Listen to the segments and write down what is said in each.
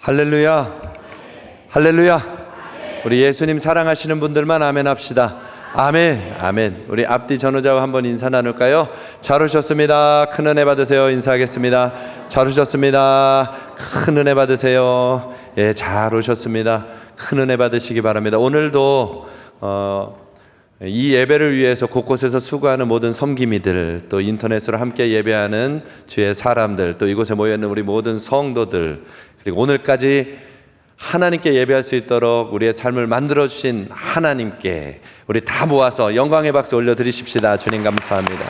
할렐루야, 할렐루야. 우리 예수님 사랑하시는 분들만 아멘 합시다. 아멘, 아멘. 우리 앞뒤 전우자와 한번 인사 나눌까요? 잘 오셨습니다. 큰 은혜 받으세요. 인사하겠습니다. 잘 오셨습니다. 큰 은혜 받으세요. 예, 잘 오셨습니다. 큰 은혜 받으시기 바랍니다. 오늘도 이 예배를 위해서 곳곳에서 수고하는 모든 섬김이들, 또 인터넷으로 함께 예배하는 주의 사람들, 또 이곳에 모여있는 우리 모든 성도들, 그리고 오늘까지 하나님께 예배할 수 있도록 우리의 삶을 만들어주신 하나님께 우리 다 모아서 영광의 박수 올려드리십시다. 주님 감사합니다.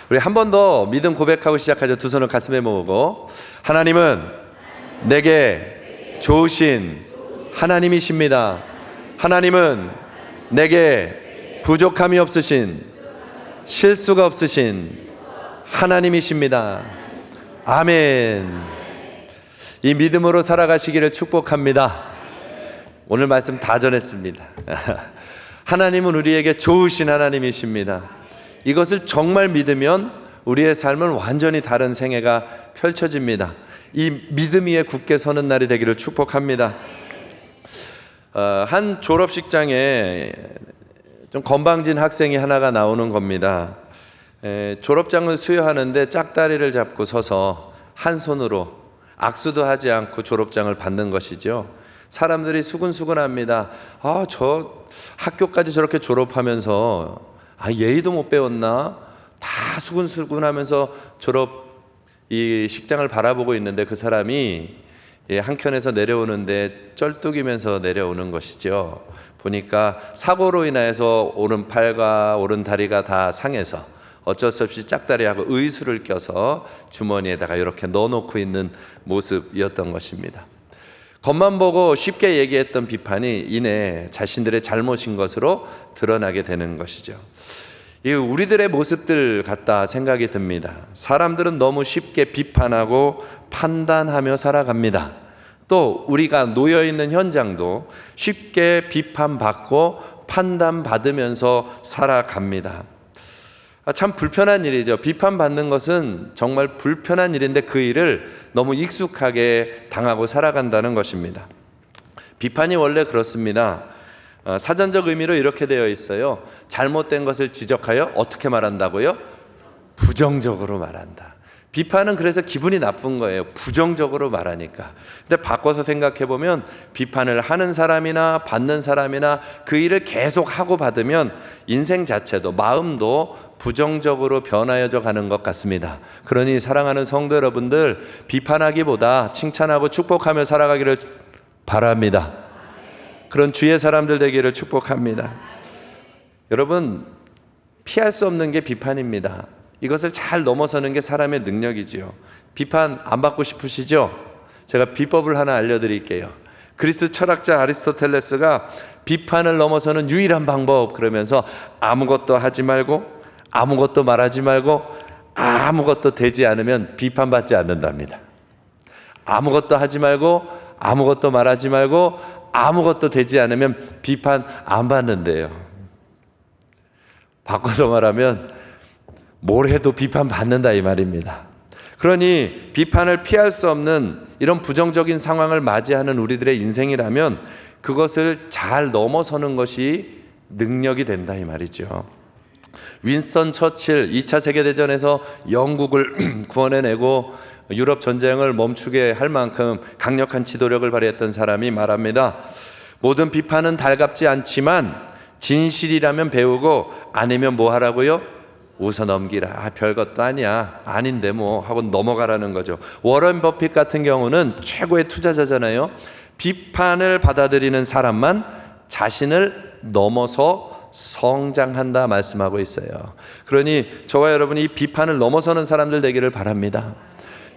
우리 한 번 더 믿음 고백하고 시작하죠. 두 손을 가슴에 모으고, 하나님은 내게 좋으신 하나님이십니다. 하나님은 내게 부족함이 없으신, 실수가 없으신 하나님이십니다. 아멘. 이 믿음으로 살아가시기를 축복합니다. 오늘 말씀 다 전했습니다. 하나님은 우리에게 좋으신 하나님이십니다. 이것을 정말 믿으면 우리의 삶은 완전히 다른 생애가 펼쳐집니다. 이 믿음 위에 굳게 서는 날이 되기를 축복합니다. 한 졸업식장에 좀 건방진 학생이 하나가 나오는 겁니다. 졸업장을 수여하는데 짝다리를 잡고 서서 한 손으로 악수도 하지 않고 졸업장을 받는 것이죠. 사람들이 수근수근합니다. 저 학교까지 저렇게 졸업하면서 예의도 못 배웠나? 다 수근수근하면서 이 식장을 바라보고 있는데 그 사람이 한켠에서 내려오는데 쩔뚝이면서 내려오는 것이죠. 보니까 사고로 인해서 오른팔과 오른다리가 다 상해서 어쩔 수 없이 짝다리하고 의수를 껴서 주머니에다가 이렇게 넣어놓고 있는 모습이었던 것입니다. 겉만 보고 쉽게 얘기했던 비판이 이내 자신들의 잘못인 것으로 드러나게 되는 것이죠. 이 우리들의 모습들 같다 생각이 듭니다. 사람들은 너무 쉽게 비판하고 판단하며 살아갑니다. 또 우리가 놓여있는 현장도 쉽게 비판받고 판단받으면서 살아갑니다. 참 불편한 일이죠. 비판받는 것은 정말 불편한 일인데 그 일을 너무 익숙하게 당하고 살아간다는 것입니다. 비판이 원래 그렇습니다. 사전적 의미로 이렇게 되어 있어요. 잘못된 것을 지적하여 어떻게 말한다고요? 부정적으로 말한다. 비판은 그래서 기분이 나쁜 거예요. 부정적으로 말하니까. 근데 바꿔서 생각해 보면 비판을 하는 사람이나 받는 사람이나 그 일을 계속 하고 받으면 인생 자체도 마음도 부정적으로 변하여져 가는 것 같습니다. 그러니 사랑하는 성도 여러분들, 비판하기보다 칭찬하고 축복하며 살아가기를 바랍니다. 그런 주의 사람들 되기를 축복합니다. 여러분, 피할 수 없는 게 비판입니다. 이것을 잘 넘어서는 게 사람의 능력이지요. 비판 안 받고 싶으시죠? 제가 비법을 하나 알려드릴게요. 그리스 철학자 아리스토텔레스가 비판을 넘어서는 유일한 방법 그러면서 아무것도 하지 말고 아무것도 말하지 말고 아무것도 되지 않으면 비판받지 않는답니다. 아무것도 하지 말고 아무것도 말하지 말고 아무것도 되지 않으면 비판 안 받는데요. 바꿔서 말하면 뭘 해도 비판받는다 이 말입니다. 그러니 비판을 피할 수 없는 이런 부정적인 상황을 맞이하는 우리들의 인생이라면 그것을 잘 넘어서는 것이 능력이 된다 이 말이죠. 윈스턴 처칠 2차 세계대전에서 영국을 구원해내고 유럽 전쟁을 멈추게 할 만큼 강력한 지도력을 발휘했던 사람이 말합니다. 모든 비판은 달갑지 않지만 진실이라면 배우고 아니면 뭐 하라고요? 웃어 넘기라. 별것도 아니야. 아닌데 뭐 하고 넘어가라는 거죠. 워런 버핏 같은 경우는 최고의 투자자잖아요. 비판을 받아들이는 사람만 자신을 넘어서 성장한다 말씀하고 있어요. 그러니 저와 여러분이 이 비판을 넘어서는 사람들 되기를 바랍니다.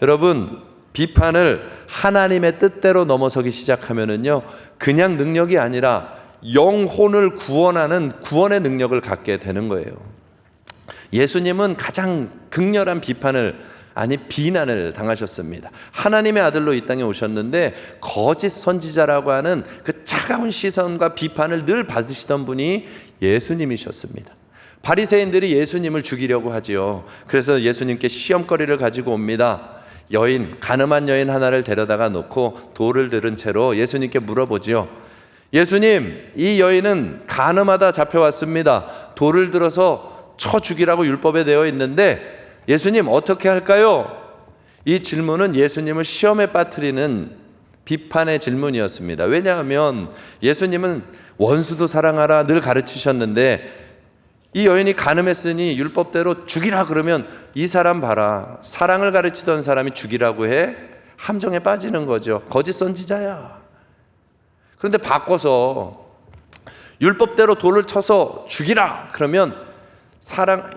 여러분, 비판을 하나님의 뜻대로 넘어서기 시작하면은요, 그냥 능력이 아니라 영혼을 구원하는 구원의 능력을 갖게 되는 거예요. 예수님은 가장 극렬한 비난을 당하셨습니다. 하나님의 아들로 이 땅에 오셨는데 거짓 선지자라고 하는 그 차가운 시선과 비판을 늘 받으시던 분이 예수님이셨습니다. 바리새인들이 예수님을 죽이려고 하지요. 그래서 예수님께 시험거리를 가지고 옵니다. 가늠한 여인 하나를 데려다가 놓고 돌을 들은 채로 예수님께 물어보지요. 예수님, 이 여인은 간음하다 잡혀왔습니다. 돌을 들어서 쳐 죽이라고 율법에 되어 있는데 예수님 어떻게 할까요? 이 질문은 예수님을 시험에 빠뜨리는 비판의 질문이었습니다. 왜냐하면 예수님은 원수도 사랑하라 늘 가르치셨는데 이 여인이 간음했으니 율법대로 죽이라 그러면 이 사람 봐라, 사랑을 가르치던 사람이 죽이라고 해? 함정에 빠지는 거죠. 거짓 선지자야. 그런데 바꿔서 율법대로 돌을 쳐서 죽이라 그러면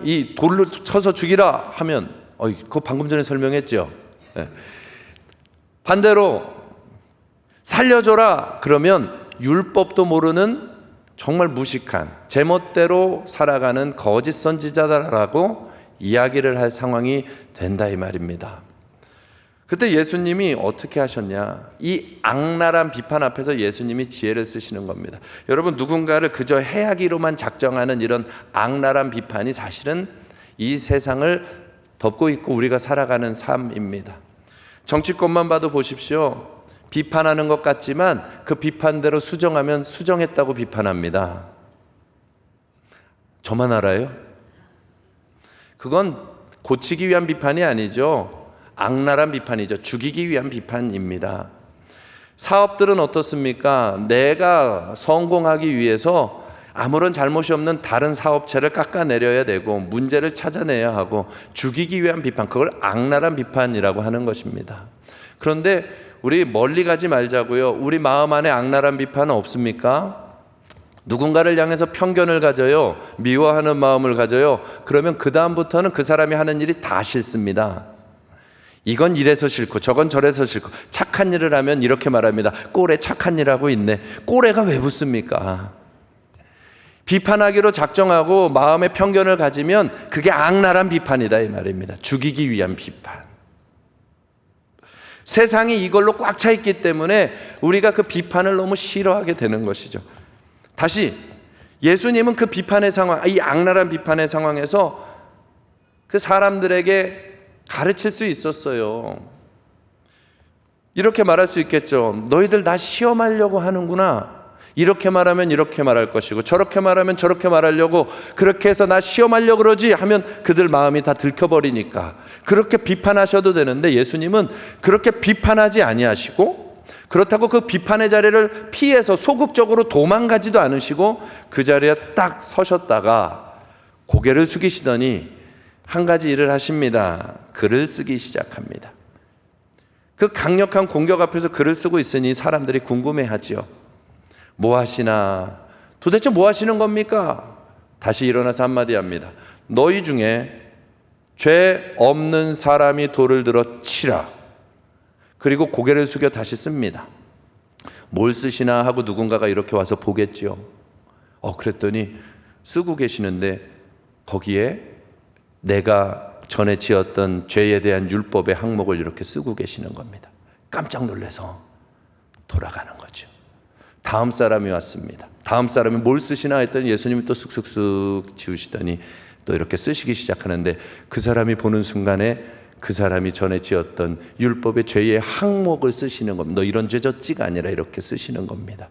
이 돌을 쳐서 죽이라 하면 그거 방금 전에 설명했죠. 반대로 살려줘라 그러면 율법도 모르는 정말 무식한 제멋대로 살아가는 거짓 선지자다라고 이야기를 할 상황이 된다 이 말입니다. 그때 예수님이 어떻게 하셨냐? 이 악랄한 비판 앞에서 예수님이 지혜를 쓰시는 겁니다. 여러분, 누군가를 그저 해하기로만 작정하는 이런 악랄한 비판이 사실은 이 세상을 덮고 있고 우리가 살아가는 삶입니다. 정치권만 봐도 보십시오. 비판하는 것 같지만 그 비판대로 수정하면 수정했다고 비판합니다. 저만 알아요? 그건 고치기 위한 비판이 아니죠. 악랄한 비판이죠. 죽이기 위한 비판입니다. 사업들은 어떻습니까? 내가 성공하기 위해서 아무런 잘못이 없는 다른 사업체를 깎아내려야 되고 문제를 찾아내야 하고 죽이기 위한 비판, 그걸 악랄한 비판이라고 하는 것입니다. 그런데 우리 멀리 가지 말자고요. 우리 마음 안에 악랄한 비판은 없습니까? 누군가를 향해서 편견을 가져요. 미워하는 마음을 가져요. 그러면 그 다음부터는 그 사람이 하는 일이 다 싫습니다. 이건 이래서 싫고 저건 저래서 싫고 착한 일을 하면 이렇게 말합니다. 꼴에 착한 일 하고 있네. 꼴에가 왜 붙습니까? 비판하기로 작정하고 마음의 편견을 가지면 그게 악랄한 비판이다 이 말입니다. 죽이기 위한 비판. 세상이 이걸로 꽉 차 있기 때문에 우리가 그 비판을 너무 싫어하게 되는 것이죠. 다시 예수님은 그 비판의 상황, 이 악랄한 비판의 상황에서 그 사람들에게 가르칠 수 있었어요. 이렇게 말할 수 있겠죠. 너희들 나 시험하려고 하는구나. 이렇게 말하면 이렇게 말할 것이고 저렇게 말하면 저렇게 말하려고 그렇게 해서 나 시험하려고 그러지 하면 그들 마음이 다 들켜버리니까 그렇게 비판하셔도 되는데 예수님은 그렇게 비판하지 아니하시고 그렇다고 그 비판의 자리를 피해서 소극적으로 도망가지도 않으시고 그 자리에 딱 서셨다가 고개를 숙이시더니 한 가지 일을 하십니다. 글을 쓰기 시작합니다. 그 강력한 공격 앞에서 글을 쓰고 있으니 사람들이 궁금해하지요. 뭐 하시나? 도대체 뭐 하시는 겁니까? 다시 일어나서 한마디 합니다. 너희 중에 죄 없는 사람이 돌을 들어 치라. 그리고 고개를 숙여 다시 씁니다. 뭘 쓰시나 하고 누군가가 이렇게 와서 보겠죠. 그랬더니 쓰고 계시는데 거기에 내가 전에 지었던 죄에 대한 율법의 항목을 이렇게 쓰고 계시는 겁니다. 깜짝 놀라서 돌아가는 거죠. 다음 사람이 왔습니다. 다음 사람이 뭘 쓰시나 했더니 예수님이 또 쑥쑥쑥 지우시더니 또 이렇게 쓰시기 시작하는데 그 사람이 보는 순간에 그 사람이 전에 지었던 율법의 죄의 항목을 쓰시는 겁니다. 너 이런 죄 졌지가 아니라 이렇게 쓰시는 겁니다.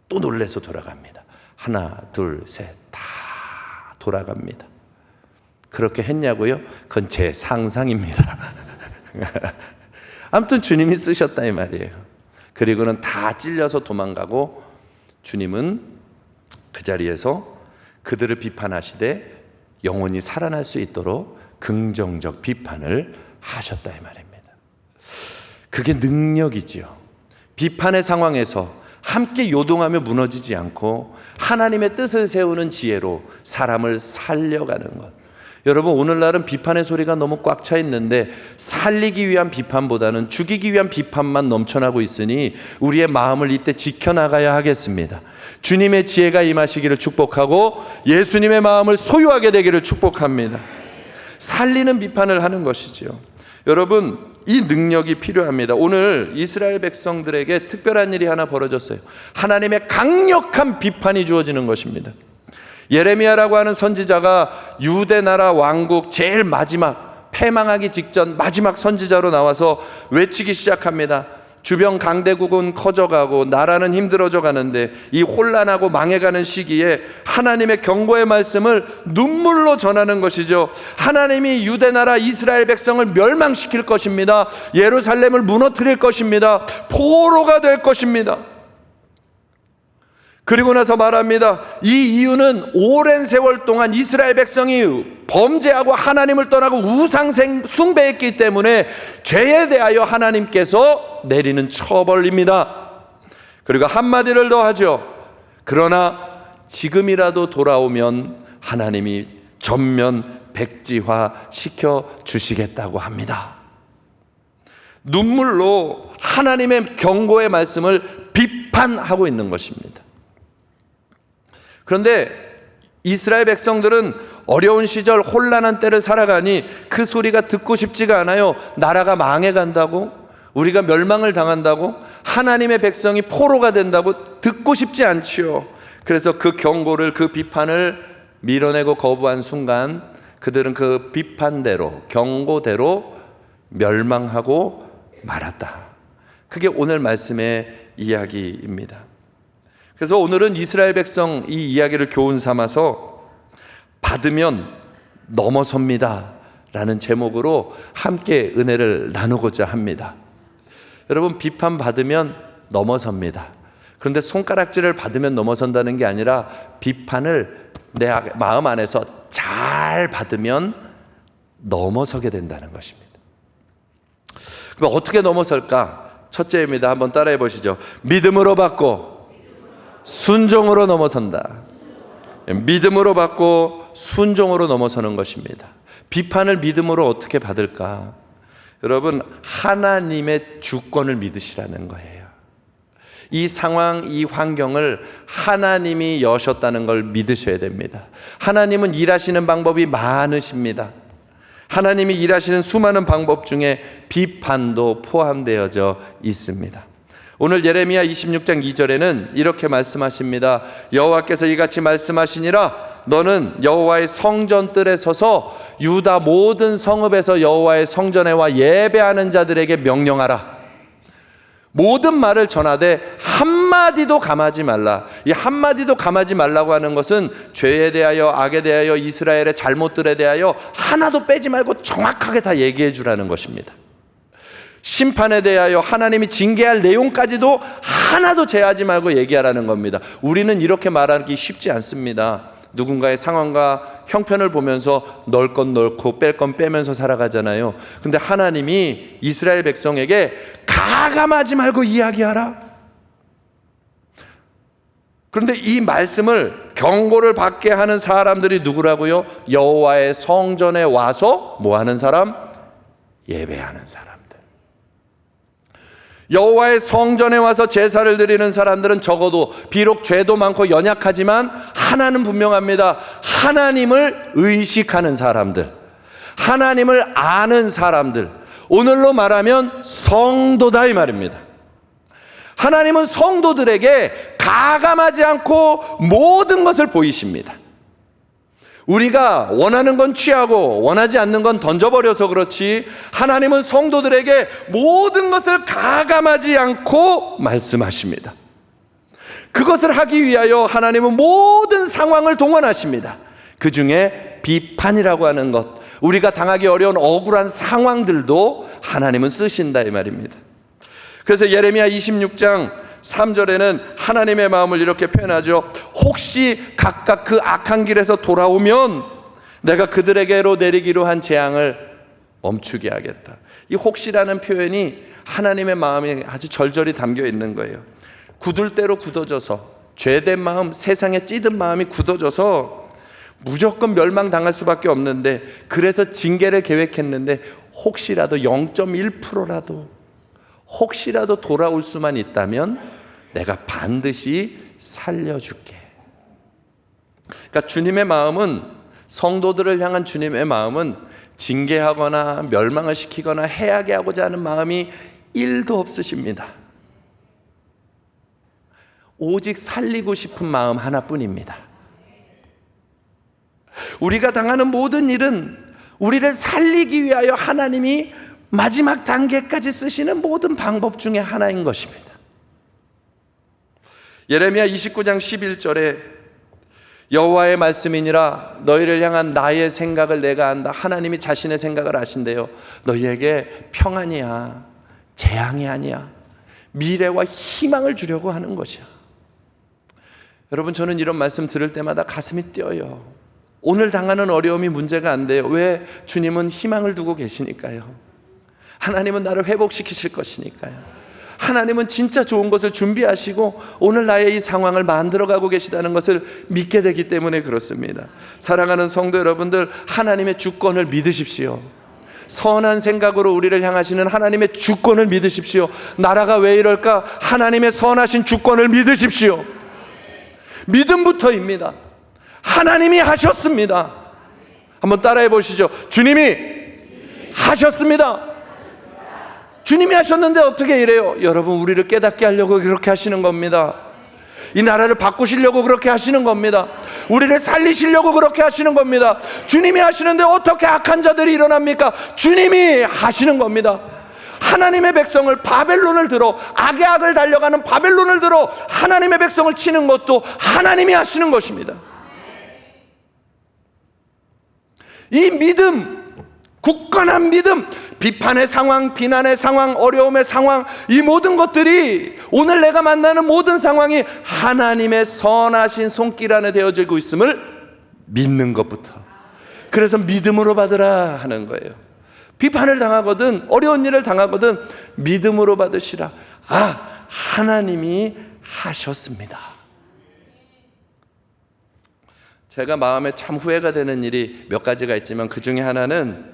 또 놀라서 돌아갑니다. 하나, 둘, 셋, 다 돌아갑니다. 그렇게 했냐고요? 그건 제 상상입니다. 아무튼 주님이 쓰셨다 이 말이에요. 그리고는 다 찔려서 도망가고 주님은 그 자리에서 그들을 비판하시되 영원히 살아날 수 있도록 긍정적 비판을 하셨다 이 말입니다. 그게 능력이지요. 비판의 상황에서 함께 요동하며 무너지지 않고 하나님의 뜻을 세우는 지혜로 사람을 살려가는 것. 여러분, 오늘날은 비판의 소리가 너무 꽉 차 있는데 살리기 위한 비판보다는 죽이기 위한 비판만 넘쳐나고 있으니 우리의 마음을 이때 지켜나가야 하겠습니다. 주님의 지혜가 임하시기를 축복하고 예수님의 마음을 소유하게 되기를 축복합니다. 살리는 비판을 하는 것이지요. 여러분, 이 능력이 필요합니다. 오늘 이스라엘 백성들에게 특별한 일이 하나 벌어졌어요. 하나님의 강력한 비판이 주어지는 것입니다. 예레미야라고 하는 선지자가 유대 나라 왕국 제일 마지막 패망하기 직전 마지막 선지자로 나와서 외치기 시작합니다. 주변 강대국은 커져가고 나라는 힘들어져 가는데 이 혼란하고 망해가는 시기에 하나님의 경고의 말씀을 눈물로 전하는 것이죠. 하나님이 유대 나라 이스라엘 백성을 멸망시킬 것입니다. 예루살렘을 무너뜨릴 것입니다. 포로가 될 것입니다. 그리고 나서 말합니다. 이 이유는 오랜 세월 동안 이스라엘 백성이 범죄하고 하나님을 떠나고 우상 숭배했기 때문에 죄에 대하여 하나님께서 내리는 처벌입니다. 그리고 한마디를 더 하죠. 그러나 지금이라도 돌아오면 하나님이 전면 백지화 시켜 주시겠다고 합니다. 눈물로 하나님의 경고의 말씀을 비판하고 있는 것입니다. 그런데 이스라엘 백성들은 어려운 시절 혼란한 때를 살아가니 그 소리가 듣고 싶지가 않아요. 나라가 망해간다고, 우리가 멸망을 당한다고, 하나님의 백성이 포로가 된다고 듣고 싶지 않지요. 그래서 그 경고를, 그 비판을 밀어내고 거부한 순간 그들은 그 비판대로, 경고대로 멸망하고 말았다. 그게 오늘 말씀의 이야기입니다. 그래서 오늘은 이스라엘 백성 이 이야기를 교훈 삼아서 받으면 넘어섭니다 라는 제목으로 함께 은혜를 나누고자 합니다. 여러분, 비판받으면 넘어섭니다. 그런데 손가락질을 받으면 넘어선다는 게 아니라 비판을 내 마음 안에서 잘 받으면 넘어서게 된다는 것입니다. 그럼 어떻게 넘어설까? 첫째입니다. 한번 따라해 보시죠. 믿음으로 받고 순종으로 넘어선다. 믿음으로 받고 순종으로 넘어서는 것입니다. 비판을 믿음으로 어떻게 받을까? 여러분, 하나님의 주권을 믿으시라는 거예요. 이 상황, 이 환경을 하나님이 여셨다는 걸 믿으셔야 됩니다. 하나님은 일하시는 방법이 많으십니다. 하나님이 일하시는 수많은 방법 중에 비판도 포함되어져 있습니다. 오늘 예레미야 26장 2절에는 이렇게 말씀하십니다. 여호와께서 이같이 말씀하시니라. 너는 여호와의 성전 뜰에 서서 유다 모든 성읍에서 여호와의 성전에 와 예배하는 자들에게 명령하라. 모든 말을 전하되 한마디도 감하지 말라. 이 한마디도 감하지 말라고 하는 것은 죄에 대하여, 악에 대하여, 이스라엘의 잘못들에 대하여 하나도 빼지 말고 정확하게 다 얘기해 주라는 것입니다. 심판에 대하여 하나님이 징계할 내용까지도 하나도 제하지 말고 얘기하라는 겁니다. 우리는 이렇게 말하기 쉽지 않습니다. 누군가의 상황과 형편을 보면서 넣을 건 넣고 뺄 건 빼면서 살아가잖아요. 근데 하나님이 이스라엘 백성에게 가감하지 말고 이야기하라. 그런데 이 말씀을, 경고를 받게 하는 사람들이 누구라고요? 여호와의 성전에 와서 뭐 하는 사람? 예배하는 사람. 여호와의 성전에 와서 제사를 드리는 사람들은 적어도 비록 죄도 많고 연약하지만 하나는 분명합니다. 하나님을 의식하는 사람들, 하나님을 아는 사람들, 오늘로 말하면 성도다 이 말입니다. 하나님은 성도들에게 가감하지 않고 모든 것을 보이십니다. 우리가 원하는 건 취하고 원하지 않는 건 던져버려서 그렇지, 하나님은 성도들에게 모든 것을 가감하지 않고 말씀하십니다. 그것을 하기 위하여 하나님은 모든 상황을 동원하십니다. 그 중에 비판이라고 하는 것, 우리가 당하기 어려운 억울한 상황들도 하나님은 쓰신다 이 말입니다. 그래서 예레미야 26장 3절에는 하나님의 마음을 이렇게 표현하죠. 혹시 각각 그 악한 길에서 돌아오면 내가 그들에게로 내리기로 한 재앙을 멈추게 하겠다. 이 혹시라는 표현이 하나님의 마음이 아주 절절히 담겨 있는 거예요. 굳을 대로 굳어져서, 죄된 마음, 세상에 찌든 마음이 굳어져서 무조건 멸망당할 수밖에 없는데, 그래서 징계를 계획했는데 혹시라도 0.1%라도 혹시라도 돌아올 수만 있다면 내가 반드시 살려줄게. 그러니까 주님의 마음은, 성도들을 향한 주님의 마음은 징계하거나 멸망을 시키거나 해하게 하고자 하는 마음이 1도 없으십니다. 오직 살리고 싶은 마음 하나뿐입니다. 우리가 당하는 모든 일은 우리를 살리기 위하여 하나님이 마지막 단계까지 쓰시는 모든 방법 중에 하나인 것입니다. 예레미야 29장 11절에 여호와의 말씀이니라 너희를 향한 나의 생각을 내가 안다. 하나님이 자신의 생각을 아신대요. 너희에게 평안이야, 재앙이 아니야, 미래와 희망을 주려고 하는 것이야. 여러분, 저는 이런 말씀 들을 때마다 가슴이 뛰어요. 오늘 당하는 어려움이 문제가 안 돼요. 왜? 주님은 희망을 두고 계시니까요. 하나님은 나를 회복시키실 것이니까요. 하나님은 진짜 좋은 것을 준비하시고 오늘 나의 이 상황을 만들어가고 계시다는 것을 믿게 되기 때문에 그렇습니다. 사랑하는 성도 여러분들, 하나님의 주권을 믿으십시오. 선한 생각으로 우리를 향하시는 하나님의 주권을 믿으십시오. 나라가 왜 이럴까? 하나님의 선하신 주권을 믿으십시오. 믿음부터입니다. 하나님이 하셨습니다. 한번 따라해 보시죠. 주님이 하셨습니다. 주님이 하셨는데 어떻게 이래요? 여러분, 우리를 깨닫게 하려고 그렇게 하시는 겁니다. 이 나라를 바꾸시려고 그렇게 하시는 겁니다. 우리를 살리시려고 그렇게 하시는 겁니다. 주님이 하시는데 어떻게 악한 자들이 일어납니까? 주님이 하시는 겁니다. 하나님의 백성을 바벨론을 들어, 악의 악을 달려가는 바벨론을 들어 하나님의 백성을 치는 것도 하나님이 하시는 것입니다. 이 믿음, 굳건한 믿음, 비판의 상황, 비난의 상황, 어려움의 상황, 이 모든 것들이 오늘 내가 만나는 모든 상황이 하나님의 선하신 손길 안에 되어지고 있음을 믿는 것부터. 그래서 믿음으로 받으라 하는 거예요. 비판을 당하거든, 어려운 일을 당하거든 믿음으로 받으시라. 아, 하나님이 하셨습니다. 제가 마음에 참 후회가 되는 일이 몇 가지가 있지만 그 중에 하나는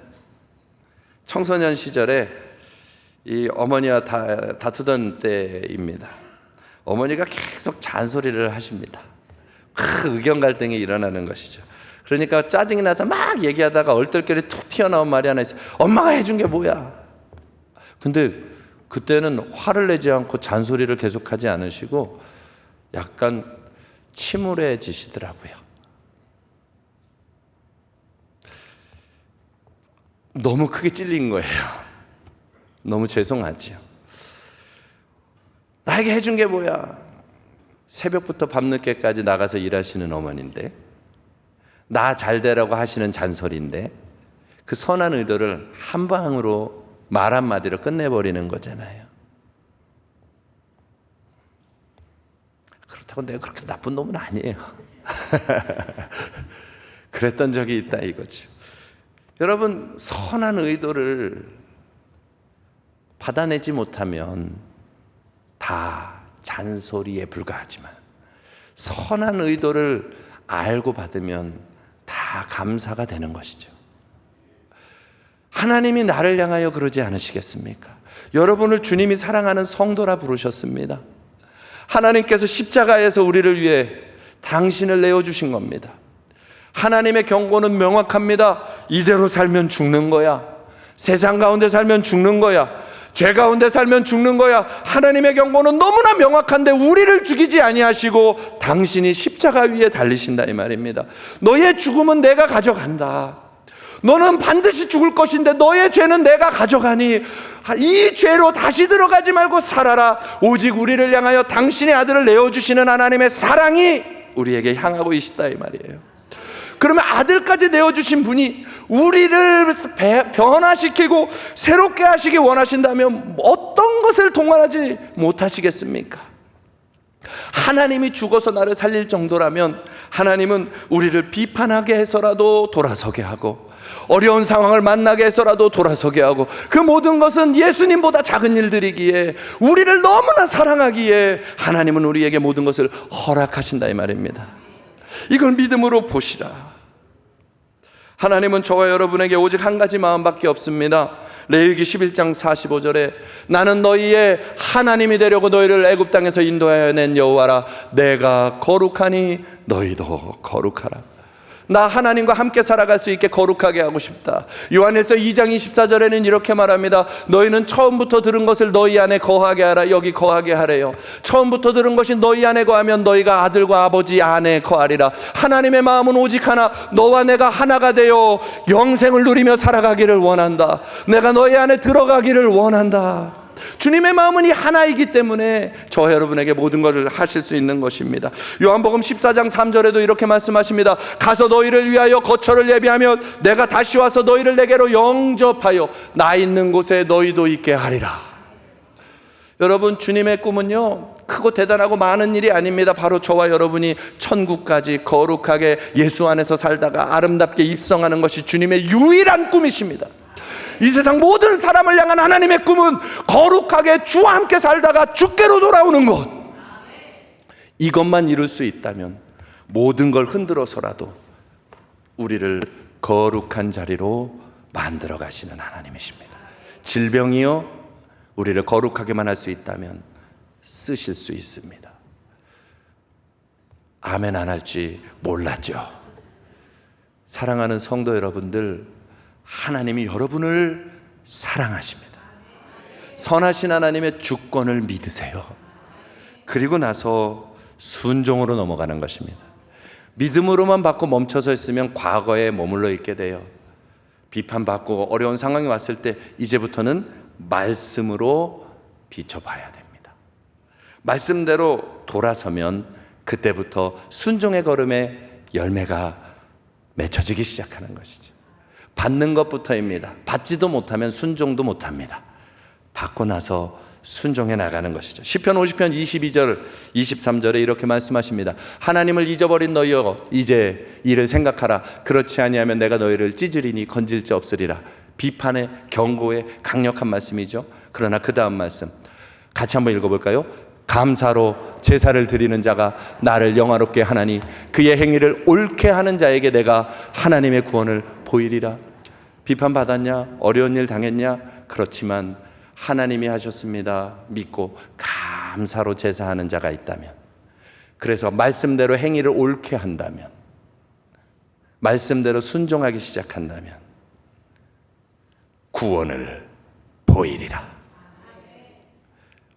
청소년 시절에 이 어머니와 다투던 때입니다. 어머니가 계속 잔소리를 하십니다. 의견 갈등이 일어나는 것이죠. 그러니까 짜증이 나서 막 얘기하다가 얼떨결에 툭 튀어나온 말이 하나 있어요. 엄마가 해준 게 뭐야? 근데 그때는 화를 내지 않고 잔소리를 계속하지 않으시고 약간 침울해지시더라고요. 너무 크게 찔린 거예요. 너무 죄송하지요. 나에게 해준 게 뭐야? 새벽부터 밤늦게까지 나가서 일하시는 어머니인데, 나 잘 되라고 하시는 잔소리인데, 그 선한 의도를 한 방으로 말 한마디로 끝내버리는 거잖아요. 그렇다고 내가 그렇게 나쁜 놈은 아니에요. 그랬던 적이 있다 이거죠. 여러분, 선한 의도를 받아내지 못하면 다 잔소리에 불과하지만 선한 의도를 알고 받으면 다 감사가 되는 것이죠. 하나님이 나를 향하여 그러지 않으시겠습니까? 여러분을 주님이 사랑하는 성도라 부르셨습니다. 하나님께서 십자가에서 우리를 위해 당신을 내어주신 겁니다. 하나님의 경고는 명확합니다. 이대로 살면 죽는 거야. 세상 가운데 살면 죽는 거야. 죄 가운데 살면 죽는 거야. 하나님의 경고는 너무나 명확한데 우리를 죽이지 아니하시고 당신이 십자가 위에 달리신다 이 말입니다. 너의 죽음은 내가 가져간다. 너는 반드시 죽을 것인데 너의 죄는 내가 가져가니 이 죄로 다시 들어가지 말고 살아라. 오직 우리를 향하여 당신의 아들을 내어주시는 하나님의 사랑이 우리에게 향하고 계시다 이 말이에요. 그러면 아들까지 내어주신 분이 우리를 변화시키고 새롭게 하시기 원하신다면 어떤 것을 동원하지 못하시겠습니까? 하나님이 죽어서 나를 살릴 정도라면 하나님은 우리를 비판하게 해서라도 돌아서게 하고 어려운 상황을 만나게 해서라도 돌아서게 하고 그 모든 것은 예수님보다 작은 일들이기에 우리를 너무나 사랑하기에 하나님은 우리에게 모든 것을 허락하신다 이 말입니다. 이걸 믿음으로 보시라. 하나님은 저와 여러분에게 오직 한 가지 마음밖에 없습니다. 레위기 11장 45절에 나는 너희의 하나님이 되려고 너희를 애굽 땅에서 인도하여 낸 여호와라. 내가 거룩하니 너희도 거룩하라. 나 하나님과 함께 살아갈 수 있게 거룩하게 하고 싶다. 요한에서 2장 24절에는 이렇게 말합니다. 너희는 처음부터 들은 것을 너희 안에 거하게 하라. 여기 거하게 하래요. 처음부터 들은 것이 너희 안에 거하면 너희가 아들과 아버지 안에 거하리라. 하나님의 마음은 오직 하나, 너와 내가 하나가 되어 영생을 누리며 살아가기를 원한다. 내가 너희 안에 들어가기를 원한다. 주님의 마음은 이 하나이기 때문에 저 여러분에게 모든 것을 하실 수 있는 것입니다. 요한복음 14장 3절에도 이렇게 말씀하십니다. 가서 너희를 위하여 거처를 예비하며 내가 다시 와서 너희를 내게로 영접하여 나 있는 곳에 너희도 있게 하리라. 여러분, 주님의 꿈은요, 크고 대단하고 많은 일이 아닙니다. 바로 저와 여러분이 천국까지 거룩하게 예수 안에서 살다가 아름답게 입성하는 것이 주님의 유일한 꿈이십니다. 이 세상 모든 사람을 향한 하나님의 꿈은 거룩하게 주와 함께 살다가 주께로 돌아오는 것. 이것만 이룰 수 있다면 모든 걸 흔들어서라도 우리를 거룩한 자리로 만들어 가시는 하나님이십니다. 질병이요, 우리를 거룩하게만 할 수 있다면 쓰실 수 있습니다. 아멘 안 할지 몰랐죠. 사랑하는 성도 여러분들, 하나님이 여러분을 사랑하십니다. 선하신 하나님의 주권을 믿으세요. 그리고 나서 순종으로 넘어가는 것입니다. 믿음으로만 받고 멈춰서 있으면 과거에 머물러 있게 돼요. 비판받고 어려운 상황이 왔을 때 이제부터는 말씀으로 비춰봐야 됩니다. 말씀대로 돌아서면 그때부터 순종의 걸음에 열매가 맺혀지기 시작하는 것이죠. 받는 것부터입니다. 받지도 못하면 순종도 못합니다. 받고 나서 순종해 나가는 것이죠. 시편 50편 22절 23절에 이렇게 말씀하십니다. 하나님을 잊어버린 너희여 이제 이를 생각하라. 그렇지 아니하면 내가 너희를 찢으리니 건질 자 없으리라. 비판의 경고의 강력한 말씀이죠. 그러나 그 다음 말씀 같이 한번 읽어볼까요? 감사로 제사를 드리는 자가 나를 영화롭게 하나니 그의 행위를 옳게 하는 자에게 내가 하나님의 구원을 보이리라. 비판받았냐? 어려운 일 당했냐? 그렇지만 하나님이 하셨습니다 믿고 감사로 제사하는 자가 있다면, 그래서 말씀대로 행위를 옳게 한다면, 말씀대로 순종하기 시작한다면 구원을 보이리라.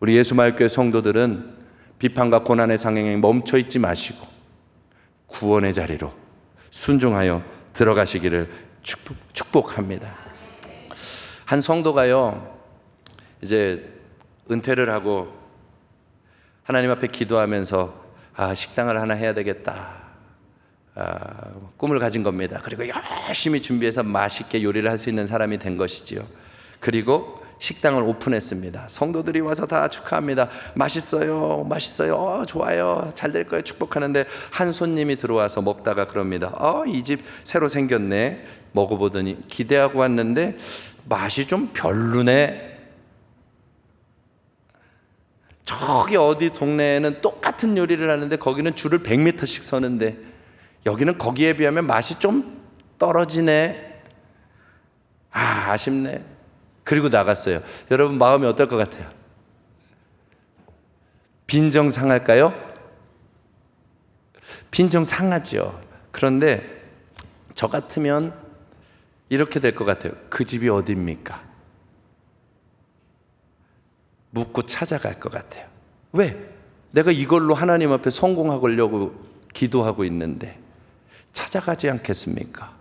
우리 예수마을교회 성도들은 비판과 고난의 상행에 멈춰있지 마시고 구원의 자리로 순종하여 들어가시기를 축복합니다. 한 성도가요, 이제 은퇴를 하고 하나님 앞에 기도하면서 식당을 하나 해야 되겠다, 꿈을 가진 겁니다. 그리고 열심히 준비해서 맛있게 요리를 할 수 있는 사람이 된 것이지요. 그리고 식당을 오픈했습니다. 성도들이 와서 다 축하합니다. 맛있어요, 맛있어요, 좋아요, 잘 될 거예요, 축복하는데 한 손님이 들어와서 먹다가 그럽니다. 이 집 새로 생겼네. 먹어보더니 기대하고 왔는데 맛이 좀 별로네. 저기 어디 동네에는 똑같은 요리를 하는데 거기는 줄을 100m씩 서는데 여기는 거기에 비하면 맛이 좀 떨어지네. 아쉽네. 그리고 나갔어요. 여러분 마음이 어떨 것 같아요? 빈정 상할까요? 빈정 상하죠. 그런데 저 같으면 이렇게 될 것 같아요. 그 집이 어디입니까? 묻고 찾아갈 것 같아요. 왜? 내가 이걸로 하나님 앞에 성공하려고 기도하고 있는데 찾아가지 않겠습니까?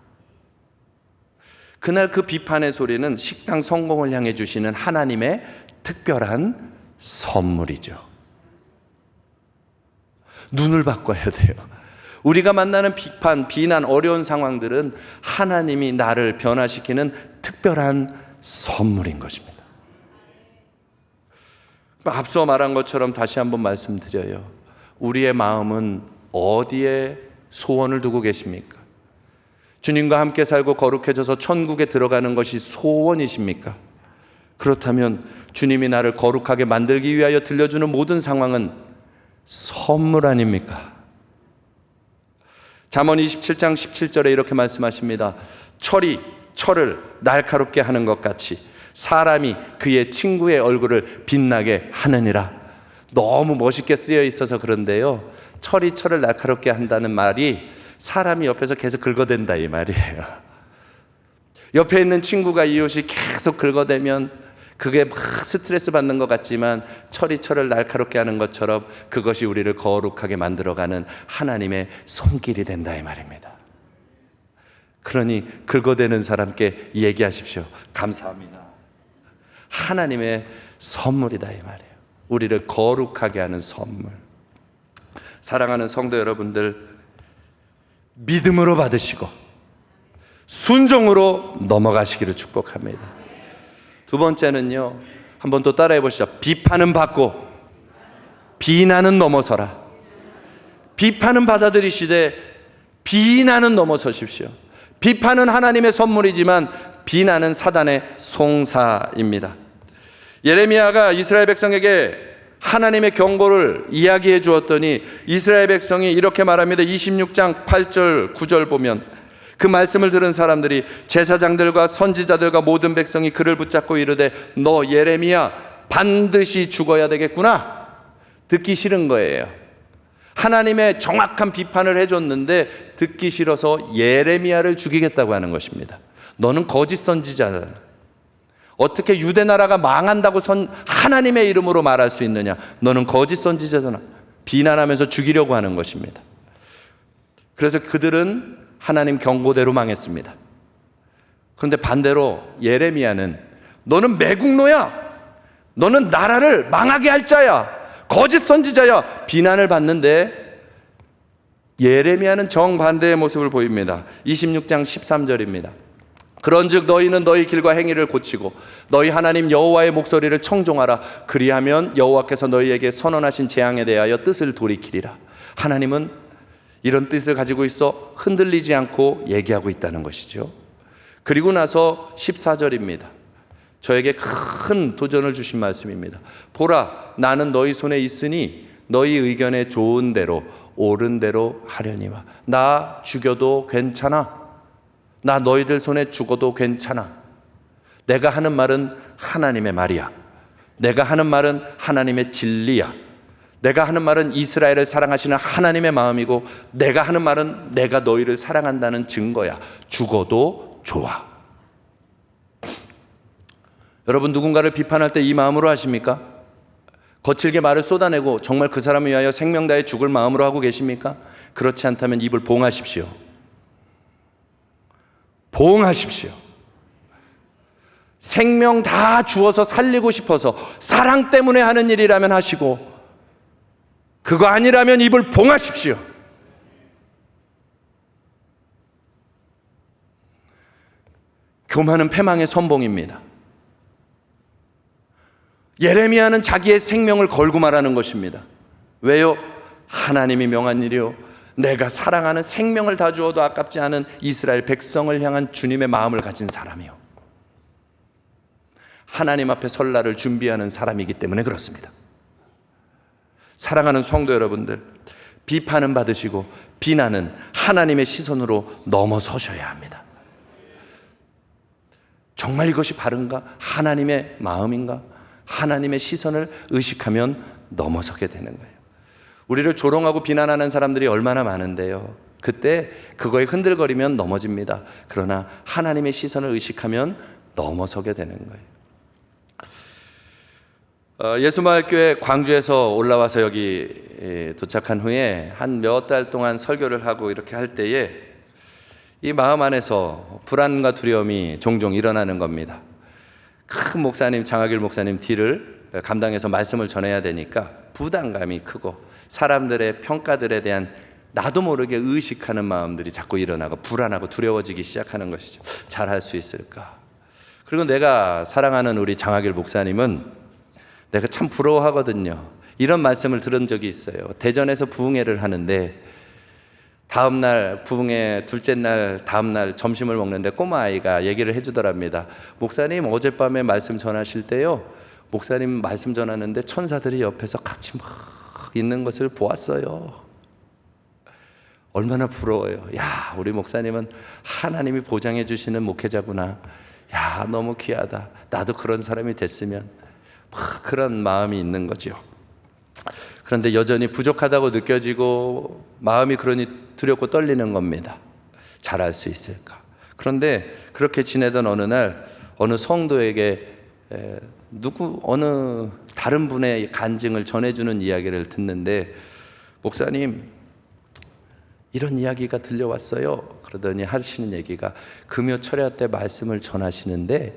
그날 그 비판의 소리는 식당 성공을 향해 주시는 하나님의 특별한 선물이죠. 눈을 바꿔야 돼요. 우리가 만나는 비판, 비난, 어려운 상황들은 하나님이 나를 변화시키는 특별한 선물인 것입니다. 앞서 말한 것처럼 다시 한번 말씀드려요. 우리의 마음은 어디에 소원을 두고 계십니까? 주님과 함께 살고 거룩해져서 천국에 들어가는 것이 소원이십니까? 그렇다면 주님이 나를 거룩하게 만들기 위하여 들려주는 모든 상황은 선물 아닙니까? 잠언 27장 17절에 이렇게 말씀하십니다. 철이 철을 날카롭게 하는 것 같이 사람이 그의 친구의 얼굴을 빛나게 하느니라. 너무 멋있게 쓰여 있어서 그런데요, 철이 철을 날카롭게 한다는 말이 사람이 옆에서 계속 긁어댄다 이 말이에요. 옆에 있는 친구가 이웃이 계속 긁어대면 그게 막 스트레스 받는 것 같지만 철이 철을 날카롭게 하는 것처럼 그것이 우리를 거룩하게 만들어가는 하나님의 손길이 된다 이 말입니다. 그러니 긁어대는 사람께 얘기하십시오. 감사합니다. 하나님의 선물이다 이 말이에요. 우리를 거룩하게 하는 선물. 사랑하는 성도 여러분들, 믿음으로 받으시고 순종으로 넘어가시기를 축복합니다. 두 번째는요, 한번 또 따라해 보시죠. 비판은 받고 비난은 넘어서라. 비판은 받아들이시되 비난은 넘어서십시오. 비판은 하나님의 선물이지만 비난은 사단의 송사입니다. 예레미야가 이스라엘 백성에게 하나님의 경고를 이야기해 주었더니 이스라엘 백성이 이렇게 말합니다. 26장 8절 9절 보면 그 말씀을 들은 사람들이 제사장들과 선지자들과 모든 백성이 그를 붙잡고 이르되 너 예레미야 반드시 죽어야 되겠구나. 듣기 싫은 거예요. 하나님의 정확한 비판을 해줬는데 듣기 싫어서 예레미야를 죽이겠다고 하는 것입니다. 너는 거짓 선지자잖아. 어떻게 유대 나라가 망한다고 하나님의 이름으로 말할 수 있느냐. 너는 거짓 선지자잖아. 비난하면서 죽이려고 하는 것입니다. 그래서 그들은 하나님 경고대로 망했습니다. 그런데 반대로 예레미야는 너는 매국노야. 너는 나라를 망하게 할 자야. 거짓 선지자야. 비난을 받는데 예레미야는 정반대의 모습을 보입니다. 26장 13절입니다. 그런즉 너희는 너희 길과 행위를 고치고 너희 하나님 여호와의 목소리를 청종하라. 그리하면 여호와께서 너희에게 선언하신 재앙에 대하여 뜻을 돌이키리라. 하나님은 이런 뜻을 가지고 있어 흔들리지 않고 얘기하고 있다는 것이죠. 그리고 나서 14절입니다. 저에게 큰 도전을 주신 말씀입니다. 보라, 나는 너희 손에 있으니 너희 의견에 좋은 대로 옳은 대로 하려니와. 나 죽여도 괜찮아. 나 너희들 손에 죽어도 괜찮아. 내가 하는 말은 하나님의 말이야. 내가 하는 말은 하나님의 진리야. 내가 하는 말은 이스라엘을 사랑하시는 하나님의 마음이고 내가 하는 말은 내가 너희를 사랑한다는 증거야. 죽어도 좋아. 여러분, 누군가를 비판할 때 이 마음으로 하십니까? 거칠게 말을 쏟아내고 정말 그 사람을 위하여 생명 다해 죽을 마음으로 하고 계십니까? 그렇지 않다면 입을 봉하십시오. 봉하십시오. 생명 다 주어서 살리고 싶어서 사랑 때문에 하는 일이라면 하시고 그거 아니라면 입을 봉하십시오. 교만은 패망의 선봉입니다. 예레미야는 자기의 생명을 걸고 말하는 것입니다. 왜요? 하나님이 명한 일이요, 내가 사랑하는 생명을 다 주어도 아깝지 않은 이스라엘 백성을 향한 주님의 마음을 가진 사람이요, 하나님 앞에 설 날을 준비하는 사람이기 때문에 그렇습니다. 사랑하는 성도 여러분들, 비판은 받으시고 비난은 하나님의 시선으로 넘어서셔야 합니다. 정말 이것이 바른가? 하나님의 마음인가? 하나님의 시선을 의식하면 넘어서게 되는 거예요. 우리를 조롱하고 비난하는 사람들이 얼마나 많은데요, 그때 그거에 흔들거리면 넘어집니다. 그러나 하나님의 시선을 의식하면 넘어서게 되는 거예요. 예수마을교회 광주에서 올라와서 여기 도착한 후에 한 몇 달 동안 설교를 하고 이렇게 할 때에 이 마음 안에서 불안과 두려움이 종종 일어나는 겁니다. 큰 목사님, 장하길 목사님 뒤를 감당해서 말씀을 전해야 되니까 부담감이 크고 사람들의 평가들에 대한 나도 모르게 의식하는 마음들이 자꾸 일어나고 불안하고 두려워지기 시작하는 것이죠. 잘할 수 있을까? 그리고 내가 사랑하는 우리 장하길 목사님은 내가 참 부러워하거든요. 이런 말씀을 들은 적이 있어요. 대전에서 부흥회를 하는데 다음 날 부흥회 둘째 날 다음 날 점심을 먹는데 꼬마 아이가 얘기를 해주더랍니다. 목사님, 어젯밤에 말씀 전하실 때요, 목사님 말씀 전하는데 천사들이 옆에서 같이 막 있는 것을 보았어요. 얼마나 부러워요. 야, 우리 목사님은 하나님이 보장해 주시는 목회자구나. 야, 너무 귀하다. 나도 그런 사람이 됐으면, 막 그런 마음이 있는 거죠. 그런데 여전히 부족하다고 느껴지고 마음이 그러니 두렵고 떨리는 겁니다. 잘할 수 있을까? 그런데 그렇게 지내던 어느 날 어느 성도에게 어느 다른 분의 간증을 전해주는 이야기를 듣는데, 목사님 이런 이야기가 들려왔어요. 그러더니 하시는 얘기가, 금요 철야 때 말씀을 전하시는데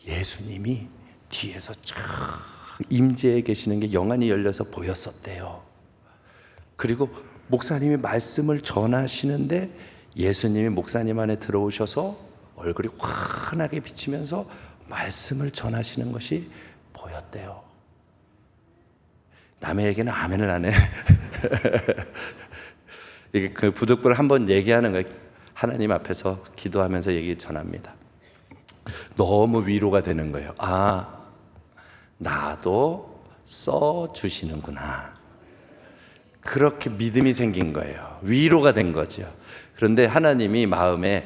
예수님이 뒤에서 쫙 임재해 계시는 게 영안이 열려서 보였었대요. 그리고 목사님이 말씀을 전하시는데 예수님이 목사님 안에 들어오셔서 얼굴이 환하게 비치면서 말씀을 전하시는 것이 보였대요. 남의 얘기는 아멘을 안 해. 이게 그 부득불 한번 얘기하는 거예요. 하나님 앞에서 기도하면서 얘기 전합니다. 너무 위로가 되는 거예요. 아, 나도 써주시는구나. 그렇게 믿음이 생긴 거예요. 위로가 된 거죠. 그런데 하나님이 마음에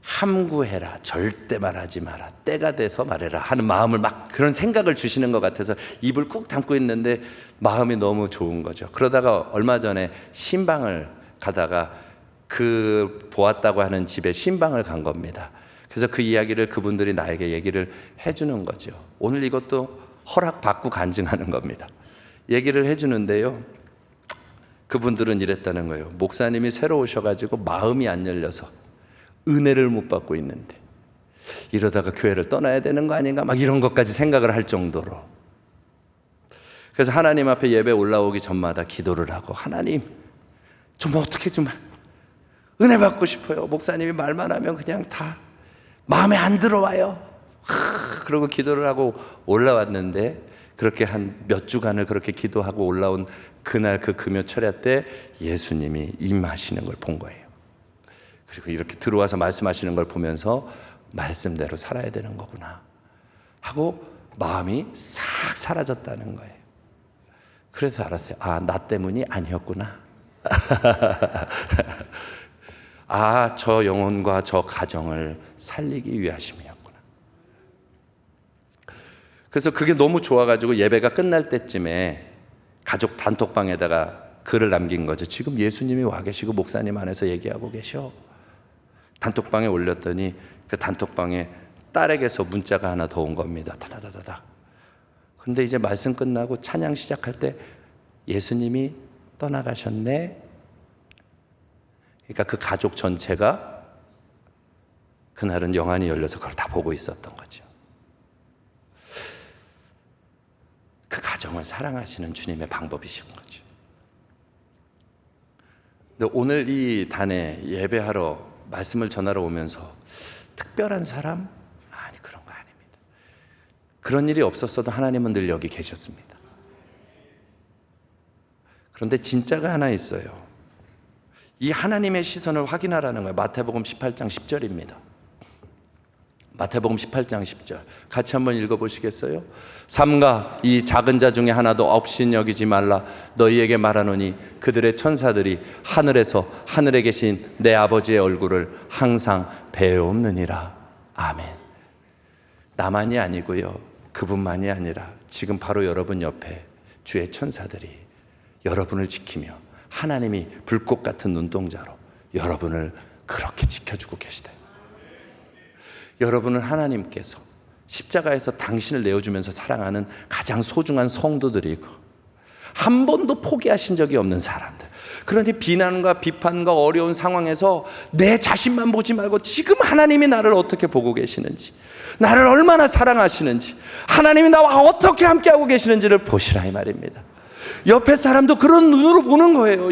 함구해라, 절대 말하지 마라, 때가 돼서 말해라 하는 마음을 막 그런 생각을 주시는 것 같아서 입을 꾹 담고 있는데 마음이 너무 좋은 거죠. 그러다가 얼마 전에 신방을 가다가 그 보았다고 하는 집에 신방을 간 겁니다. 그래서 그 이야기를 그분들이 나에게 얘기를 해주는 거죠. 오늘 이것도 허락받고 간증하는 겁니다. 얘기를 해주는데요, 그분들은 이랬다는 거예요. 목사님이 새로 오셔가지고 마음이 안 열려서 은혜를 못 받고 있는데 이러다가 교회를 떠나야 되는 거 아닌가, 막 이런 것까지 생각을 할 정도로. 그래서 하나님 앞에 예배 올라오기 전마다 기도를 하고, 하나님 좀 어떻게 좀 은혜 받고 싶어요. 목사님이 말만 하면 그냥 다 마음에 안 들어와요. 그러고 기도를 하고 올라왔는데, 그렇게 한 몇 주간을 그렇게 기도하고 올라온 그날 그 금요 철야 때 예수님이 임하시는 걸 본 거예요. 그리고 이렇게 들어와서 말씀하시는 걸 보면서 말씀대로 살아야 되는 거구나 하고 마음이 싹 사라졌다는 거예요. 그래서 알았어요. 아, 나 때문이 아니었구나. 아, 저 영혼과 저 가정을 살리기 위하심이었구나. 그래서 그게 너무 좋아가지고 예배가 끝날 때쯤에 가족 단톡방에다가 글을 남긴 거죠. 지금 예수님이 와 계시고 목사님 안에서 얘기하고 계셔. 단톡방에 올렸더니 그 단톡방에 딸에게서 문자가 하나 더 온 겁니다. 다다다다다. 근데 이제 말씀 끝나고 찬양 시작할 때 예수님이 떠나가셨네. 그러니까 그 가족 전체가 그날은 영안이 열려서 그걸 다 보고 있었던 거죠. 그 가정을 사랑하시는 주님의 방법이신 거죠. 근데 오늘 이 단에 예배하러 말씀을 전하러 오면서 특별한 사람? 아니, 그런 거 아닙니다. 그런 일이 없었어도 하나님은 늘 여기 계셨습니다. 그런데 진짜가 하나 있어요. 이 하나님의 시선을 확인하라는 거예요. 마태복음 18장 10절입니다. 마태복음 18장 10절 같이 한번 읽어보시겠어요? 삼가 이 작은 자 중에 하나도 없인 여기지 말라. 너희에게 말하노니 그들의 천사들이 하늘에서 하늘에 계신 내 아버지의 얼굴을 항상 배옵느니라. 아멘. 나만이 아니고요, 그분만이 아니라 지금 바로 여러분 옆에 주의 천사들이 여러분을 지키며 하나님이 불꽃 같은 눈동자로 여러분을 그렇게 지켜주고 계시다. 여러분은 하나님께서 십자가에서 당신을 내어주면서 사랑하는 가장 소중한 성도들이고 한 번도 포기하신 적이 없는 사람들. 그러니 비난과 비판과 어려운 상황에서 내 자신만 보지 말고 지금 하나님이 나를 어떻게 보고 계시는지, 나를 얼마나 사랑하시는지, 하나님이 나와 어떻게 함께하고 계시는지를 보시라 이 말입니다. 옆에 사람도 그런 눈으로 보는 거예요.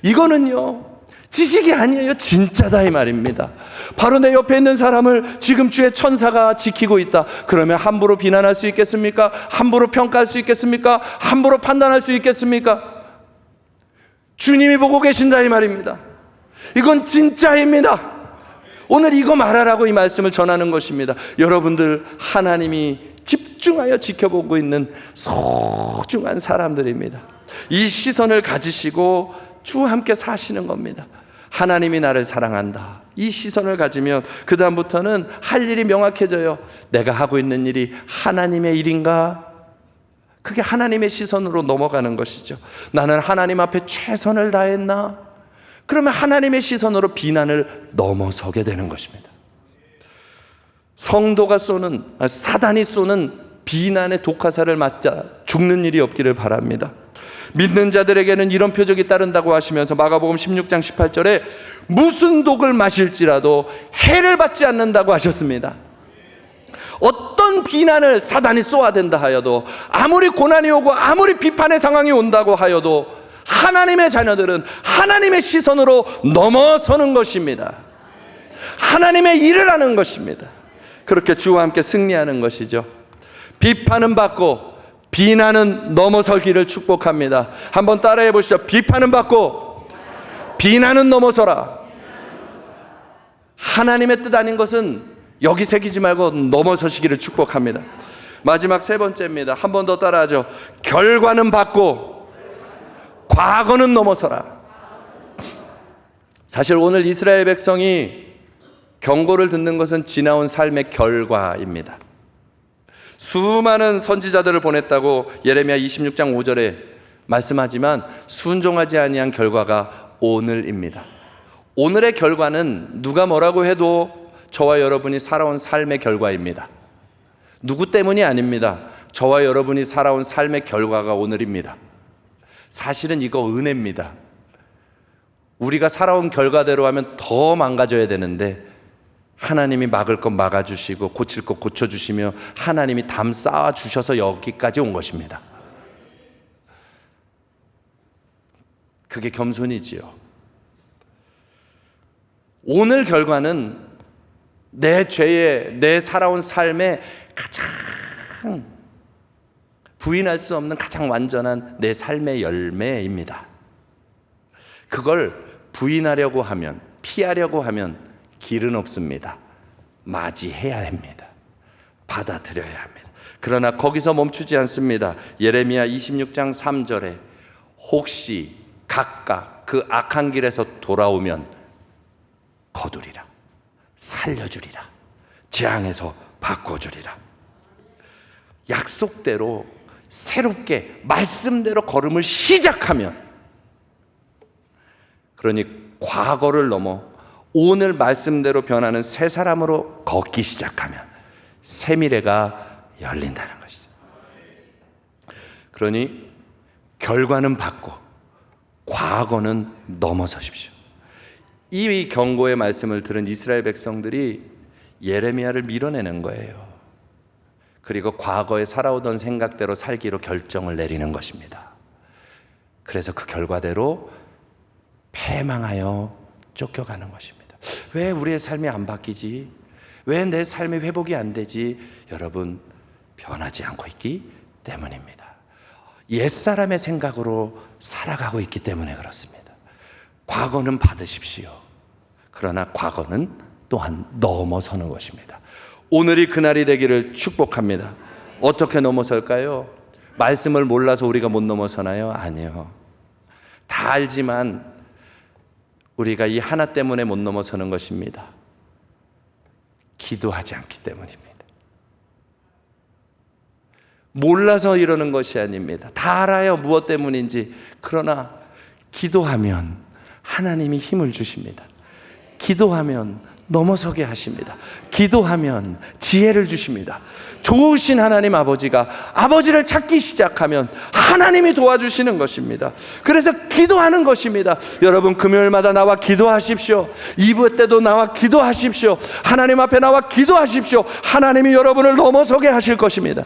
이거는요 지식이 아니에요. 진짜다 이 말입니다. 바로 내 옆에 있는 사람을 지금 주의 천사가 지키고 있다. 그러면 함부로 비난할 수 있겠습니까? 함부로 평가할 수 있겠습니까? 함부로 판단할 수 있겠습니까? 주님이 보고 계신다 이 말입니다. 이건 진짜입니다. 오늘 이거 말하라고 이 말씀을 전하는 것입니다. 여러분들 하나님이 집중하여 지켜보고 있는 소중한 사람들입니다. 이 시선을 가지시고 주와 함께 사시는 겁니다. 하나님이 나를 사랑한다. 이 시선을 가지면 그 다음부터는 할 일이 명확해져요. 내가 하고 있는 일이 하나님의 일인가? 그게 하나님의 시선으로 넘어가는 것이죠. 나는 하나님 앞에 최선을 다했나? 그러면 하나님의 시선으로 비난을 넘어서게 되는 것입니다. 성도가 사단이 쏘는 비난의 독화살을 맞자 죽는 일이 없기를 바랍니다. 믿는 자들에게는 이런 표적이 따른다고 하시면서 마가복음 16장 18절에 무슨 독을 마실지라도 해를 받지 않는다고 하셨습니다. 어떤 비난을 사단이 쏘아댄다 하여도, 아무리 고난이 오고 아무리 비판의 상황이 온다고 하여도 하나님의 자녀들은 하나님의 시선으로 넘어서는 것입니다. 하나님의 일을 하는 것입니다. 그렇게 주와 함께 승리하는 것이죠. 비판은 받고 비난은 넘어서기를 축복합니다. 한번 따라해 보시죠. 비판은 받고 비난은 넘어서라. 하나님의 뜻 아닌 것은 여기 새기지 말고 넘어서시기를 축복합니다. 마지막 세 번째입니다. 한 번 더 따라하죠. 결과는 받고 과거는 넘어서라. 사실 오늘 이스라엘 백성이 경고를 듣는 것은 지나온 삶의 결과입니다. 수많은 선지자들을 보냈다고 예레미야 26장 5절에 말씀하지만 순종하지 아니한 결과가 오늘입니다. 오늘의 결과는 누가 뭐라고 해도 저와 여러분이 살아온 삶의 결과입니다. 누구 때문이 아닙니다. 저와 여러분이 살아온 삶의 결과가 오늘입니다. 사실은 이거 은혜입니다. 우리가 살아온 결과대로 하면 더 망가져야 되는데 하나님이 막을 것 막아주시고 고칠 것 고쳐주시며 하나님이 담 쌓아주셔서 여기까지 온 것입니다. 그게 겸손이지요. 오늘 결과는 내 죄에, 내 살아온 삶에 가장 부인할 수 없는 가장 완전한 내 삶의 열매입니다. 그걸 부인하려고 하면, 피하려고 하면 길은 없습니다. 맞이해야 합니다. 받아들여야 합니다. 그러나 거기서 멈추지 않습니다. 예레미야 26장 3절에 혹시 각각 그 악한 길에서 돌아오면 거두리라, 살려주리라, 재앙에서 바꿔주리라. 약속대로 새롭게 말씀대로 걸음을 시작하면, 그러니 과거를 넘어 오늘 말씀대로 변하는 새 사람으로 걷기 시작하면 새 미래가 열린다는 것이죠. 그러니 결과는 받고 과거는 넘어서십시오. 이 경고의 말씀을 들은 이스라엘 백성들이 예레미야를 밀어내는 거예요. 그리고 과거에 살아오던 생각대로 살기로 결정을 내리는 것입니다. 그래서 그 결과대로 패망하여 쫓겨가는 것입니다. 왜 우리의 삶이 안 바뀌지? 왜 내 삶의 회복이 안 되지? 여러분, 변하지 않고 있기 때문입니다. 옛사람의 생각으로 살아가고 있기 때문에 그렇습니다. 과거는 받으십시오. 그러나 과거는 또한 넘어서는 것입니다. 오늘이 그날이 되기를 축복합니다. 어떻게 넘어설까요? 말씀을 몰라서 우리가 못 넘어서나요? 아니요. 다 알지만 우리가 이 하나 때문에 못 넘어서는 것입니다. 기도하지 않기 때문입니다. 몰라서 이러는 것이 아닙니다. 다 알아요, 무엇 때문인지. 그러나 기도하면 하나님이 힘을 주십니다. 기도하면 넘어서게 하십니다. 기도하면 지혜를 주십니다. 좋으신 하나님 아버지가 아버지를 찾기 시작하면 하나님이 도와주시는 것입니다. 그래서 기도하는 것입니다. 여러분, 금요일마다 나와 기도하십시오. 2부 때도 나와 기도하십시오. 하나님 앞에 나와 기도하십시오. 하나님이 여러분을 넘어서게 하실 것입니다.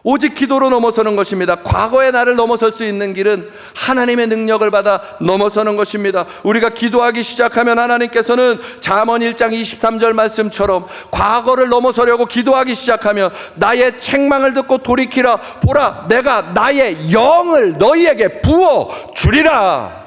오직 기도로 넘어서는 것입니다. 과거의 나를 넘어설 수 있는 길은 하나님의 능력을 받아 넘어서는 것입니다. 우리가 기도하기 시작하면 하나님께서는 잠언 1장 23절 말씀처럼 과거를 넘어서려고 기도하기 시작하면 나의 책망을 듣고 돌이키라. 보라, 내가 나의 영을 너희에게 부어 주리라.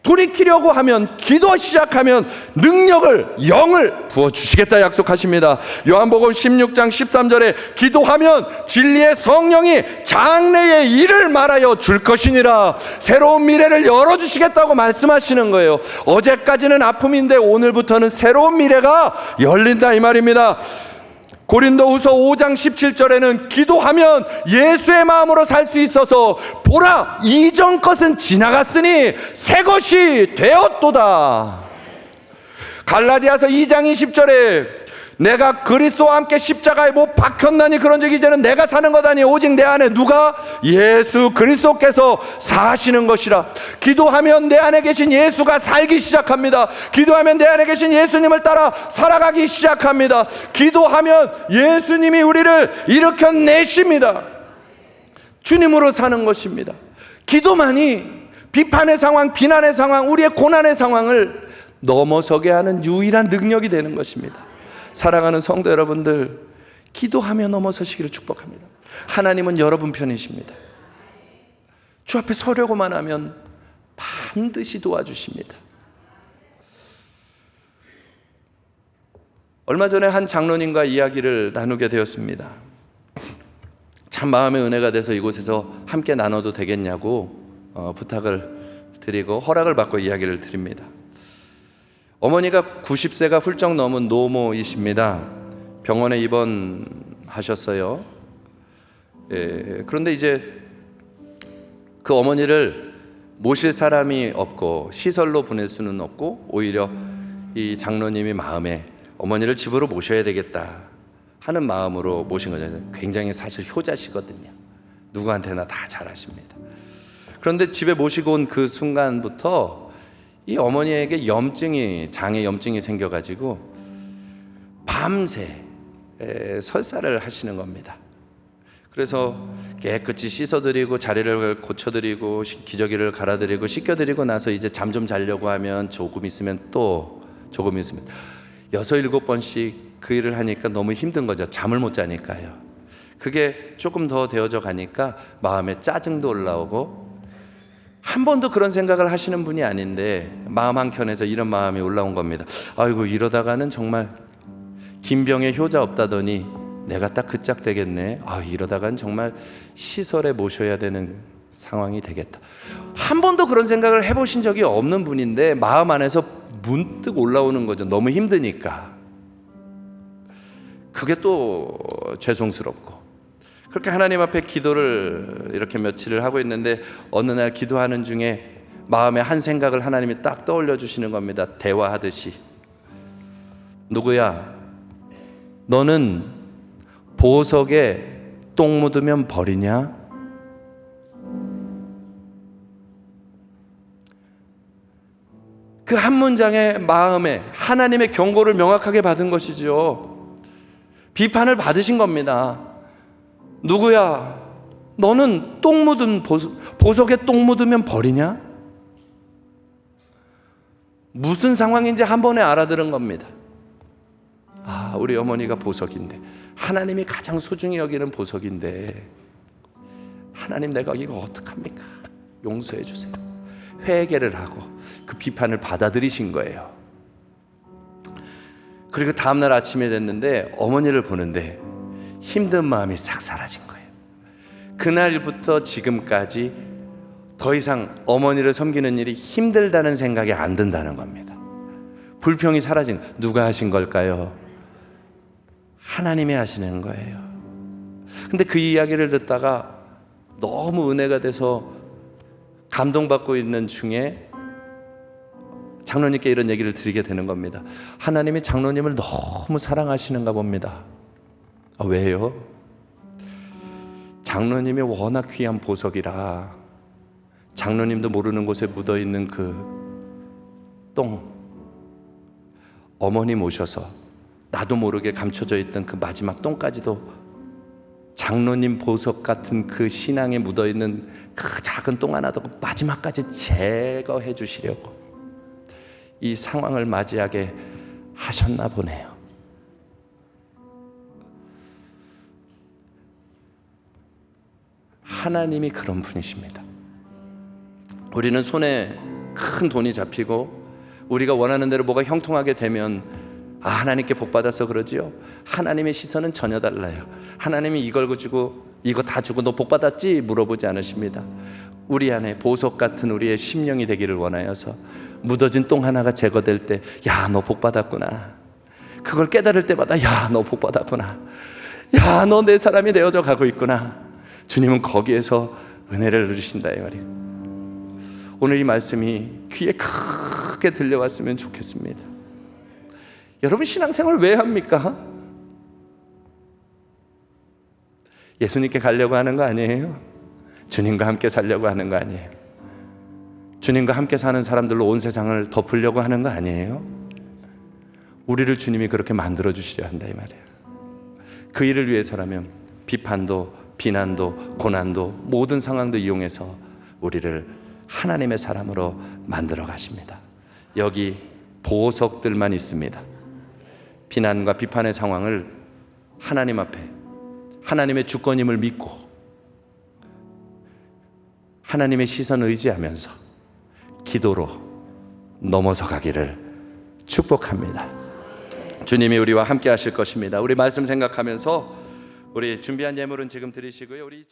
돌이키려고 하면, 기도 시작하면 능력을, 영을 부어주시겠다 약속하십니다. 요한복음 16장 13절에 기도하면 진리의 성령이 장래의 일을 말하여 줄 것이니라. 새로운 미래를 열어주시겠다고 말씀하시는 거예요. 어제까지는 아픔인데 오늘부터는 새로운 미래가 열린다 이 말입니다. 고린도후서 5장 17절에는 기도하면 예수의 마음으로 살 수 있어서 보라, 이전 것은 지나갔으니 새 것이 되었도다. 갈라디아서 2장 20절에 내가 그리스도와 함께 십자가에 못 박혔나니 그런즉 이제는 내가 사는 것 아니 오직 내 안에 누가? 예수 그리스도께서 사시는 것이라. 기도하면 내 안에 계신 예수가 살기 시작합니다. 기도하면 내 안에 계신 예수님을 따라 살아가기 시작합니다. 기도하면 예수님이 우리를 일으켜내십니다. 주님으로 사는 것입니다. 기도만이 비판의 상황, 비난의 상황, 우리의 고난의 상황을 넘어서게 하는 유일한 능력이 되는 것입니다. 사랑하는 성도 여러분들, 기도하며 넘어서시기를 축복합니다. 하나님은 여러분 편이십니다. 주 앞에 서려고만 하면 반드시 도와주십니다. 얼마 전에 한 장로님과 이야기를 나누게 되었습니다. 참 마음의 은혜가 돼서 이곳에서 함께 나눠도 되겠냐고 부탁을 드리고 허락을 받고 이야기를 드립니다. 어머니가 90세가 훌쩍 넘은 노모이십니다. 병원에 입원하셨어요. 그런데 이제 그 어머니를 모실 사람이 없고 시설로 보낼 수는 없고 오히려 이 장로님이 마음에 어머니를 집으로 모셔야 되겠다 하는 마음으로 모신 거죠. 굉장히 사실 효자시거든요. 누구한테나 다 잘하십니다. 그런데 집에 모시고 온 그 순간부터 이 어머니에게 장에 염증이 생겨가지고 밤새 설사를 하시는 겁니다. 그래서 깨끗이 씻어드리고 자리를 고쳐드리고 기저귀를 갈아드리고 씻겨드리고 나서 이제 잠 좀 자려고 하면 조금 있으면 6, 7번씩 그 일을 하니까 너무 힘든 거죠. 잠을 못 자니까요. 그게 조금 더 되어져 가니까 마음에 짜증도 올라오고, 한 번도 그런 생각을 하시는 분이 아닌데 마음 한켠에서 이런 마음이 올라온 겁니다. 아이고, 이러다가는 정말 김병에 효자 없다더니 내가 딱 그 짝 되겠네. 이러다가는 정말 시설에 모셔야 되는 상황이 되겠다. 한 번도 그런 생각을 해보신 적이 없는 분인데 마음 안에서 문득 올라오는 거죠. 너무 힘드니까. 그게 또 죄송스럽고. 그렇게 하나님 앞에 기도를 이렇게 며칠을 하고 있는데 어느 날 기도하는 중에 마음에 한 생각을 하나님이 딱 떠올려 주시는 겁니다. 대화하듯이. 누구야? 너는 보석에 똥 묻으면 버리냐? 그 한 문장의 마음에 하나님의 경고를 명확하게 받은 것이죠. 비판을 받으신 겁니다. 누구야? 너는 똥 묻은 보석에 똥 묻으면 버리냐? 무슨 상황인지 한 번에 알아들은 겁니다. 우리 어머니가 보석인데, 하나님이 가장 소중히 여기는 보석인데, 하나님 내가 이거 어떡합니까? 용서해 주세요. 회개를 하고 그 비판을 받아들이신 거예요. 그리고 다음날 아침에 됐는데 어머니를 보는데 힘든 마음이 싹 사라진 거예요. 그날부터 지금까지 더 이상 어머니를 섬기는 일이 힘들다는 생각이 안 든다는 겁니다. 불평이 사라진, 누가 하신 걸까요? 하나님이 하시는 거예요. 근데 그 이야기를 듣다가 너무 은혜가 돼서 감동받고 있는 중에 장로님께 이런 얘기를 드리게 되는 겁니다. 하나님이 장로님을 너무 사랑하시는가 봅니다. 왜요? 장로님이 워낙 귀한 보석이라 장로님도 모르는 곳에 묻어있는 그 똥, 어머니 모셔서 나도 모르게 감춰져 있던 그 마지막 똥까지도 장로님 보석 같은 그 신앙에 묻어있는 그 작은 똥 하나도 마지막까지 제거해 주시려고 이 상황을 맞이하게 하셨나 보네요. 하나님이 그런 분이십니다. 우리는 손에 큰 돈이 잡히고 우리가 원하는 대로 뭐가 형통하게 되면 하나님께 복 받아서 그러지요. 하나님의 시선은 전혀 달라요. 하나님이 이걸 주고 이거 다 주고 너 복 받았지? 물어보지 않으십니다. 우리 안에 보석 같은 우리의 심령이 되기를 원하여서 묻어진 똥 하나가 제거될 때, 야, 너 복 받았구나. 그걸 깨달을 때마다 야, 너 복 받았구나. 야, 너 내 사람이 되어져 가고 있구나. 주님은 거기에서 은혜를 누리신다 이 말이에요. 오늘 이 말씀이 귀에 크게 들려왔으면 좋겠습니다. 여러분 신앙생활 왜 합니까? 예수님께 가려고 하는 거 아니에요? 주님과 함께 살려고 하는 거 아니에요? 주님과 함께 사는 사람들로 온 세상을 덮으려고 하는 거 아니에요? 우리를 주님이 그렇게 만들어 주시려 한다 이 말이에요. 그 일을 위해서라면 비판도 비난도 고난도 모든 상황도 이용해서 우리를 하나님의 사람으로 만들어 가십니다. 여기 보석들만 있습니다. 비난과 비판의 상황을 하나님 앞에 하나님의 주권임을 믿고 하나님의 시선을 의지하면서 기도로 넘어서 가기를 축복합니다. 주님이 우리와 함께 하실 것입니다. 우리 말씀 생각하면서 우리 준비한 예물은 지금 드리시고요. 우리